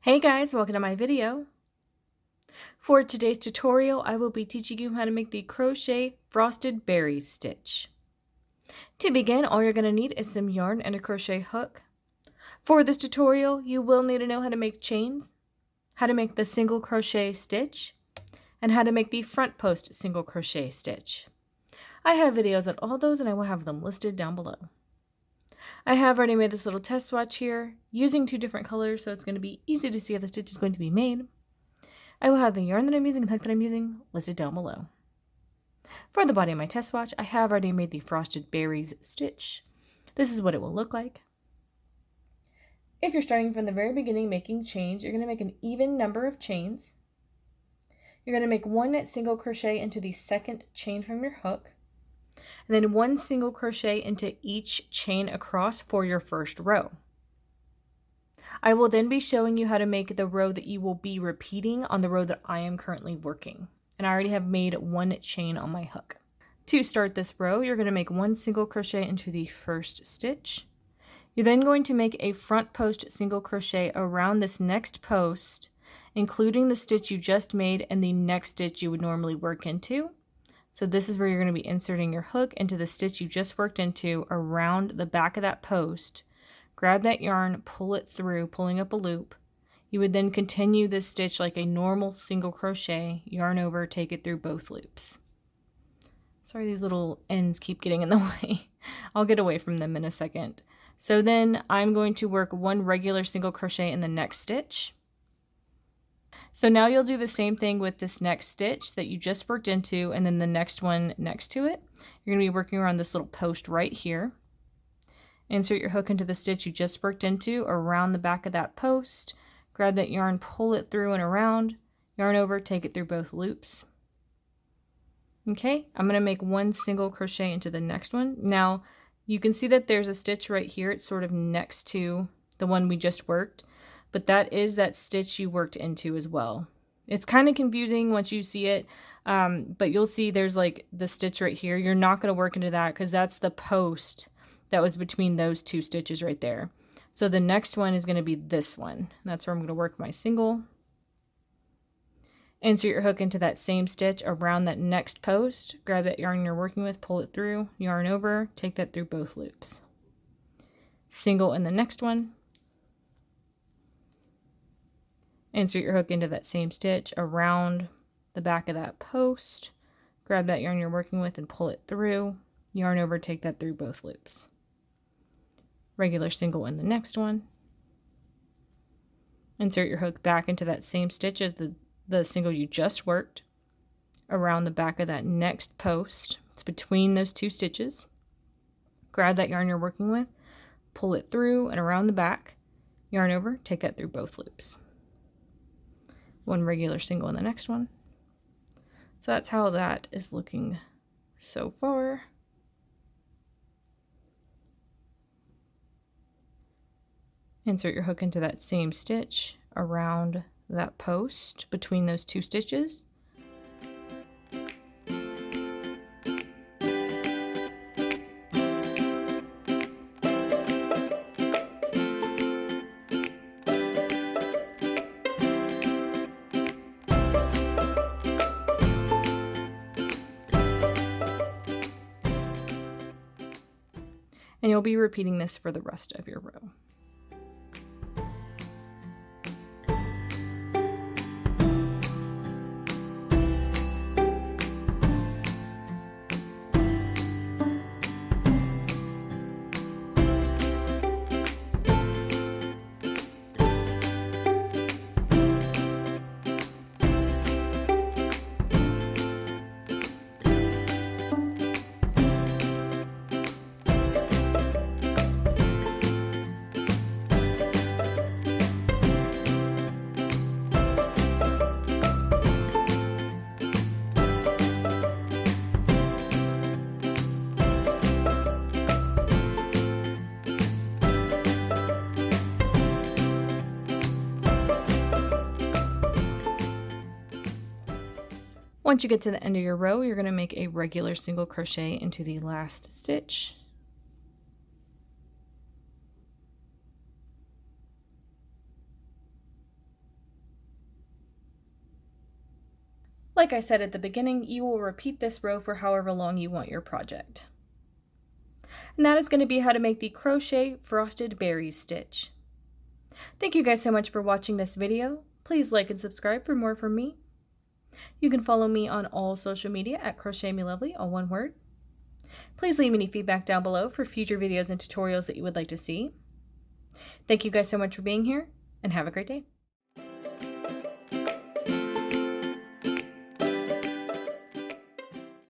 Hey guys, welcome to my video. For today's tutorial, I will be teaching you how to make the crochet frosted berries stitch. To begin, all you're going to need is some yarn and a crochet hook. For this tutorial, you will need to know how to make chains, how to make the single crochet stitch, and how to make the front post single crochet stitch. I have videos on all those and I will have them listed down below. I have already made this little test swatch here using two different colors, so it's going to be easy to see how the stitch is going to be made. I will have the yarn that I'm using and the hook that I'm using listed down below. For the body of my test swatch, I have already made the frosted berries stitch. This is what it will look like. If you're starting from the very beginning making chains, you're going to make an even number of chains. You're going to make one single crochet into the second chain from your hook, and then one single crochet into each chain across for your first row. I will then be showing you how to make the row that you will be repeating on the row that I am currently working. And I already have made one chain on my hook. To start this row, you're going to make one single crochet into the first stitch. You're then going to make a front post single crochet around this next post, including the stitch you just made and the next stitch you would normally work into. So this is where you're going to be inserting your hook into the stitch you just worked into around the back of that post. Grab that yarn, pull it through, pulling up a loop. You would then continue this stitch like a normal single crochet, yarn over, take it through both loops. Sorry, these little ends keep getting in the way. I'll get away from them in a second. So then I'm going to work one regular single crochet in the next stitch. So now you'll do the same thing with this next stitch that you just worked into and then the next one next to it. You're going to be working around this little post right here. Insert your hook into the stitch you just worked into around the back of that post. Grab that yarn, pull it through and around, yarn over, take it through both loops. Okay, I'm going to make one single crochet into the next one. Now you can see that there's a stitch right here. It's sort of next to the one we just worked, but that is that stitch you worked into as well. It's kind of confusing once you see it, but you'll see there's like the stitch right here. You're not going to work into that because that's the post that was between those two stitches right there. So the next one is going to be this one. That's where I'm going to work my single. Insert your hook into that same stitch around that next post. Grab that yarn you're working with, pull it through, yarn over, take that through both loops. Single in the next one. Insert your hook into that same stitch around the back of that post. Grab that yarn you're working with and pull it through, yarn over, take that through both loops. Regular single in the next one. Insert your hook back into that same stitch as the single you just worked around the back of that next post. It's between those two stitches. Grab that yarn you're working with, pull it through and around the back, yarn over, take that through both loops. One regular single in the next one. So that's how that is looking so far. Insert your hook into that same stitch around that post between those two stitches. And you'll be repeating this for the rest of your row. Once you get to the end of your row, you're going to make a regular single crochet into the last stitch. Like I said at the beginning, you will repeat this row for however long you want your project. And that is going to be how to make the crochet frosted berries stitch. Thank you guys so much for watching this video. Please like and subscribe for more from me. You can follow me on all social media at crochetmelovely, all one word. Please leave any feedback down below for future videos and tutorials that you would like to see. Thank you guys so much for being here, and have a great day.